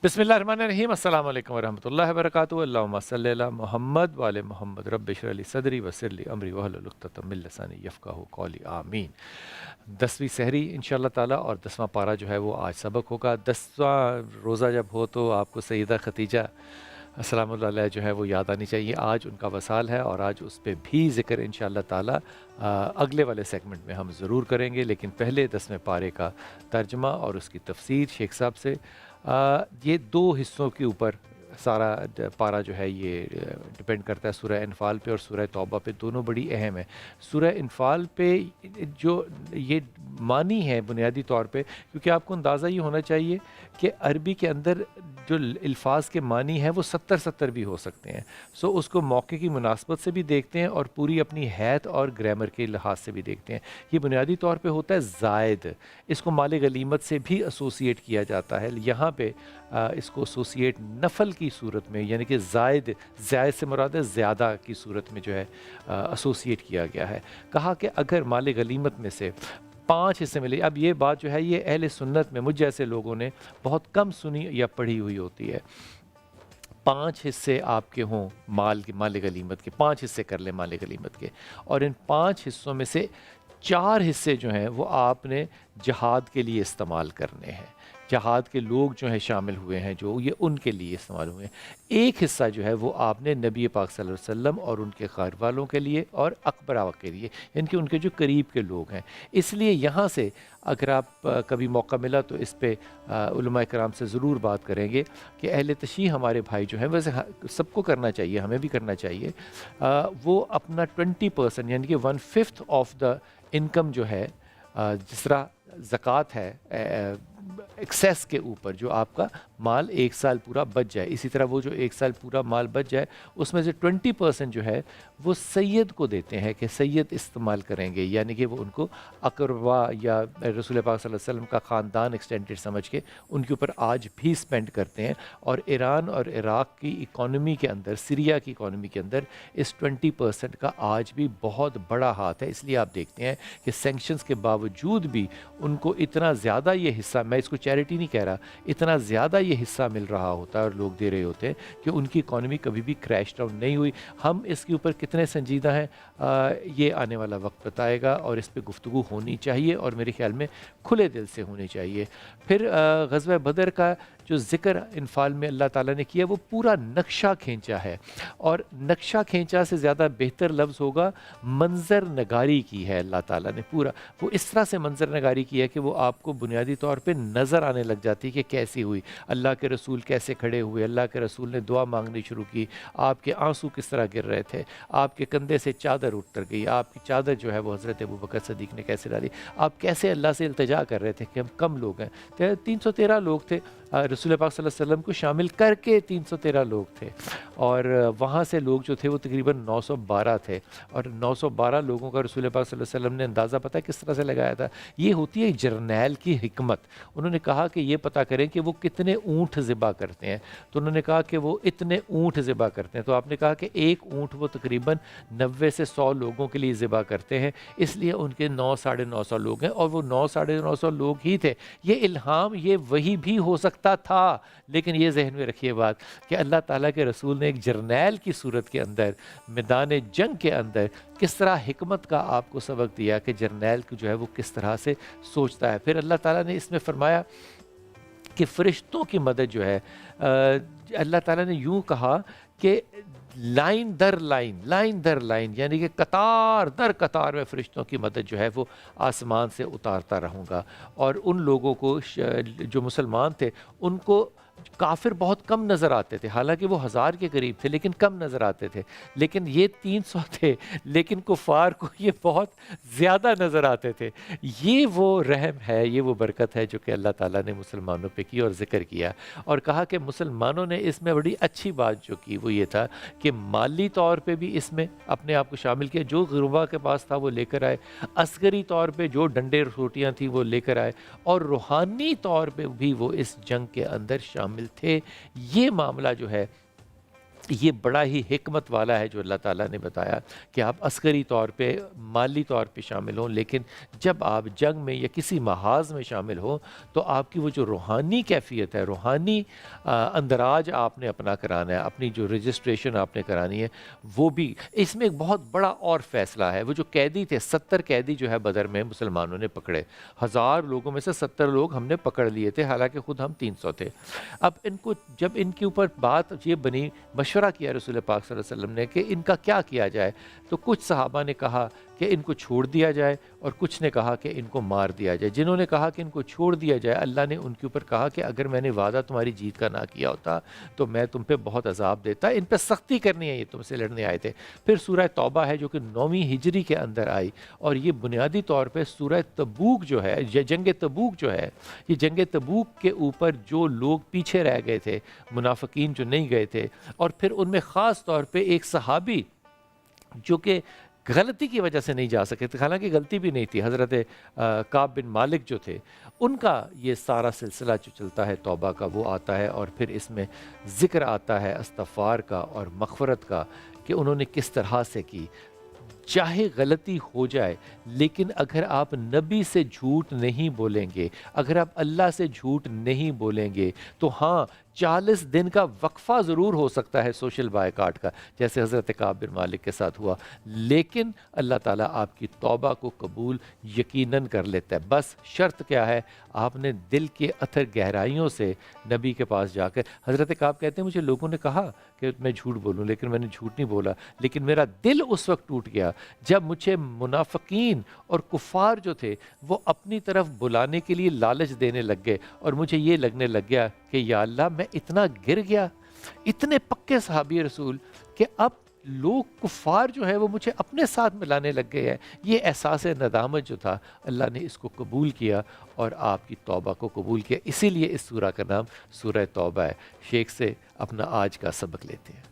बिस्मिल्लाहिर्रहमानिर्रहीम अस्सलाम वालेकुम वरहमतुल्लाहि वबरकातुहू अल्लाहुम्मा सल्लि अला मुहम्मद व आले मुहम्मद रब्बि इश्रह ली सदरी वयस्सिर ली अमरी वहलुल उक़दतम मिन लिसानी यफ़क़हू क़ौली आमीन। 10वीं सहरी इंशाअल्लाह ताला और 10वां पारा जो है वो आज सबक होगा। 10वां रोज़ा जब हो तो आपको सैयदा खदीजा अस्सलामुल्लाह अलैहा जो है वो याद आनी चाहिए। आज उनका वसाल है और आज उस पे भी ज़िक्र इंशाअल्लाह ताला अगले वाले सेगमेंट में हम ज़रूर करेंगे, लेकिन पहले 10वें पारे का तर्जमा और उसकी तफसीर शेख साहब से। ये दो हिस्सों के ऊपर सारा पारा जो है ये डिपेंड करता है, सूरह अनफ़ाल पे और सूरह तौबा पे, दोनों बड़ी अहम है। सूरह अनफ़ाल पे जो ये मानी है बुनियादी तौर पे, क्योंकि आपको अंदाज़ा ये होना चाहिए कि अरबी के अंदर जो अल्फाज के मानी हैं वो 70-70 भी हो सकते हैं। सो उसको मौके की मुनासबत से भी देखते हैं और पूरी अपनी हैत और ग्रामर के लिहाज से भी देखते हैं। ये बुनियादी तौर पे होता है ज़ायद, इसको माल गलीमत से भी एसोसिएट किया जाता है। यहाँ पे इसको एसोसिएट नफल की सूरत में, यानी कि ज़ायद से मुराद है ज़्यादा की सूरत में जो है एसोसिएट किया गया है। कहा कि अगर माल गलीमत में से 5 हिस्से मिले। अब ये बात जो है ये अहले सुन्नत में मुझ जैसे लोगों ने बहुत कम सुनी या पढ़ी हुई होती है। 5 हिस्से आपके हों माल गलीमत के, 5 हिस्से कर लें माल गलीमत के, और इन 5 हिस्सों में से 4 हिस्से जो हैं वो आपने जहाद के लिए इस्तेमाल करने हैं। जहाद के लोग जो हैं शामिल हुए हैं जो, ये उनके लिए इस्तेमाल हुए हैं। एक हिस्सा जो है वो आपने नबी पाक सल्लल्लाहु अलैहि वसल्लम और उनके घर वालों के लिए और अकबरा के लिए, यानी कि उनके जो करीब के लोग हैं। इसलिए यहाँ से अगर आप कभी मौका मिला तो इस पे उलमा कराम से ज़रूर बात करेंगे कि अहले तशरीह हमारे भाई जो हैं, वैसे सबको करना चाहिए, हमें भी करना चाहिए, वो अपना 20% यानी कि 1/5 ऑफ द इनकम जो है, जिस तरह ज़कात है एक्सेस के ऊपर, जो आपका माल 1 साल पूरा बच जाए, इसी तरह वो जो 1 साल पूरा माल बच जाए उसमें से 20% जो है वो सैयद को देते हैं कि सैयद इस्तेमाल करेंगे, यानी कि वो उनको अकरवा या रसूल पाक सल्लल्लाहु अलैहि वसल्लम का ख़ानदान एक्सटेंडेड समझ के उनके ऊपर आज भी स्पेंड करते हैं। और ईरान और इराक़ की इकॉनमी के अंदर, सीरिया की इकॉनमी के अंदर इस 20% का आज भी बहुत बड़ा हाथ है। इसलिए आप देखते हैं कि सैंक्शंस के बावजूद भी उनको इतना ज़्यादा ये हिस्सा, मैं इसको चैरिटी नहीं कह रहा, इतना ज़्यादा ये हिस्सा मिल रहा होता है और लोग दे रहे होते हैं कि उनकी इकॉनमी कभी भी क्रैश डाउन नहीं हुई। हम इसके ऊपर कितने संजीदा हैं ये आने वाला वक्त बताएगा और इस पे गुफ्तगू होनी चाहिए और मेरे ख्याल में खुले दिल से होनी चाहिए। फिर ग़ज़वा बदर का जो ज़िक्र इनफाल में अल्लाह ताला ने किया वो पूरा नक्शा खींचा है, और नक्शा खींचा से ज़्यादा बेहतर लफ्ज़ होगा मंज़र नगारी की है अल्लाह ताला ने। पूरा वो इस तरह से मंज़र नगारी की है कि वो आपको बुनियादी तौर पे नज़र आने लग जाती है कि कैसी हुई, अल्लाह के रसूल कैसे खड़े हुए, अल्लाह के रसूल ने दुआ मांगनी शुरू की, आपके आंसू किस तरह गिर रहे थे, आपके कंधे से चादर उतर गई, आपकी चादर जो है वो हज़रत अबू बकर सदीक़ ने कैसे डाली, आप कैसे अल्लाह से इल्तिजा कर रहे थे कि हम कम लोग हैं। 313 लोग थे, रसूल पाक सल्लल्लाहु अलैहि वसल्लम को शामिल करके 313 लोग थे, और वहाँ से लोग जो थे वो तकरीबन 912 थे, और 912 लोगों का रसूल पाक सल्लल्लाहु अलैहि वसल्लम ने अंदाज़ा पता है किस तरह से लगाया था। ये होती है जर्नैल की हिकमत। उन्होंने कहा कि ये पता करें कि वो कितने ऊँट ज़िबा करते हैं, तो उन्होंने कहा कि वो इतने ऊँट ज़िबा करते हैं, तो आपने कहा कि एक ऊँट वो तकरीबन 90 से 100 लोगों के लिए ज़िबा करते हैं, इसलिए उनके 9 साढ़े 900 लोग हैं, और वो 9 साढ़े 900 लोग ही थे। ये इल्हाम, ये वही भी हो सकता था, लेकिन ये जहन में रखिए बात कि अल्लाह ताला के रसूल ने एक जर्नैल की सूरत के अंदर मैदान जंग के अंदर किस तरह हिकमत का आपको सबक दिया कि जर्नैल को जो है वो किस तरह से सोचता है। फिर अल्लाह ताला ने इसमें फरमाया कि फ़रिश्तों की मदद जो है, अल्लाह ताला ने यूँ कहा कि लाइन दर लाइन, यानी कि कतार दर कतार में फ़रिश्तों की मदद जो है वो आसमान से उतारता रहूँगा। और उन लोगों को जो मुसलमान थे उनको काफिर बहुत कम नज़र आते थे, हालांकि वो 1000 के करीब थे लेकिन कम नज़र आते थे, लेकिन ये 300 थे, लेकिन कुफार को ये बहुत ज़्यादा नज़र आते थे। ये वो रहम है, ये वो बरकत है जो कि अल्लाह ताला ने मुसलमानों पे की और ज़िक्र किया, और कहा कि मुसलमानों ने इसमें बड़ी अच्छी बात जो की वो ये था कि माली तौर पर भी इसमें अपने आप को शामिल किया, जो गुरबा के पास था वो लेकर आए, अस्करी तौर पर जो डंडे रोटियाँ थी वो लेकर आए, और रूहानी तौर पर भी वो इस जंग के अंदर शामिल थे। ये मामला जो है یہ بڑا ہی حکمت والا ہے جو اللہ تعالیٰ نے بتایا کہ آپ عسکری طور پہ مالی طور پہ شامل ہوں، لیکن جب آپ جنگ میں یا کسی محاذ میں شامل ہوں تو آپ کی وہ جو روحانی کیفیت ہے، روحانی اندراج آپ نے اپنا کرانا ہے، اپنی جو رجسٹریشن آپ نے کرانی ہے وہ بھی۔ اس میں ایک بہت بڑا اور فیصلہ ہے، وہ جو قیدی تھے 70 قیدی جو ہے بدر میں مسلمانوں نے پکڑے، 1000 لوگوں میں سے 70 لوگ ہم نے پکڑ لیے تھے، حالانکہ خود ہم 300 تھے۔ اب ان کو جب ان کے اوپر بات یہ بنی، مشورہ کیا رسول پاک صلی اللہ علیہ وسلم نے کہ ان کا کیا کیا جائے، تو کچھ صحابہ نے کہا کہ ان کو چھوڑ دیا جائے اور کچھ نے کہا کہ ان کو مار دیا جائے۔ جنہوں نے کہا کہ ان کو چھوڑ دیا جائے، اللہ نے ان کے اوپر کہا کہ اگر میں نے وعدہ تمہاری جیت کا نہ کیا ہوتا تو میں تم پہ بہت عذاب دیتا، ان پہ سختی کرنی ہے، یہ تم سے لڑنے آئے تھے۔ پھر سورہ توبہ ہے جو کہ 9ویں ہجری کے اندر آئی، اور یہ بنیادی طور پہ سورہ تبوک جو ہے، یہ جنگ تبوک جو ہے، یہ جنگ تبوک کے اوپر جو لوگ پیچھے رہ گئے تھے، منافقین جو نہیں گئے تھے، اور پھر ان میں خاص طور پہ ایک صحابی جو کہ غلطی کی وجہ سے نہیں جا سکے تھے، حالانکہ غلطی بھی نہیں تھی، حضرت کعب بن مالک جو تھے، ان کا یہ سارا سلسلہ جو چلتا ہے توبہ کا وہ آتا ہے، اور پھر اس میں ذکر آتا ہے استغفار کا اور مغفرت کا کہ انہوں نے کس طرح سے کی۔ چاہے غلطی ہو جائے، لیکن اگر آپ نبی سے جھوٹ نہیں بولیں گے، اگر آپ اللہ سے جھوٹ نہیں بولیں گے، تو ہاں 40 دن کا وقفہ ضرور ہو سکتا ہے سوشل بائیکاٹ کا، جیسے حضرت کعب بن مالک کے ساتھ ہوا، لیکن اللہ تعالیٰ آپ کی توبہ کو قبول یقیناً کر لیتا ہے۔ بس شرط کیا ہے؟ آپ نے دل کے اتھر گہرائیوں سے نبی کے پاس جا کر، حضرت کعب کہتے ہیں مجھے لوگوں نے کہا کہ میں جھوٹ بولوں، لیکن میں نے جھوٹ نہیں بولا، لیکن میرا دل اس وقت ٹوٹ گیا جب مجھے منافقین اور کفار جو تھے وہ اپنی طرف بلانے کے لیے لالچ دینے لگ گئے، اور مجھے یہ لگنے لگ گیا کہ یا اللہ میں اتنا گر گیا، اتنے پکے صحابی رسول کہ اب لوگ کفار جو ہے وہ مجھے اپنے ساتھ ملانے لگ گئے ہیں۔ یہ احساس ندامت جو تھا، اللہ نے اس کو قبول کیا اور آپ کی توبہ کو قبول کیا۔ اسی لیے اس سورہ کا نام سورہ توبہ ہے۔ شیخ سے اپنا آج کا سبق لیتے ہیں۔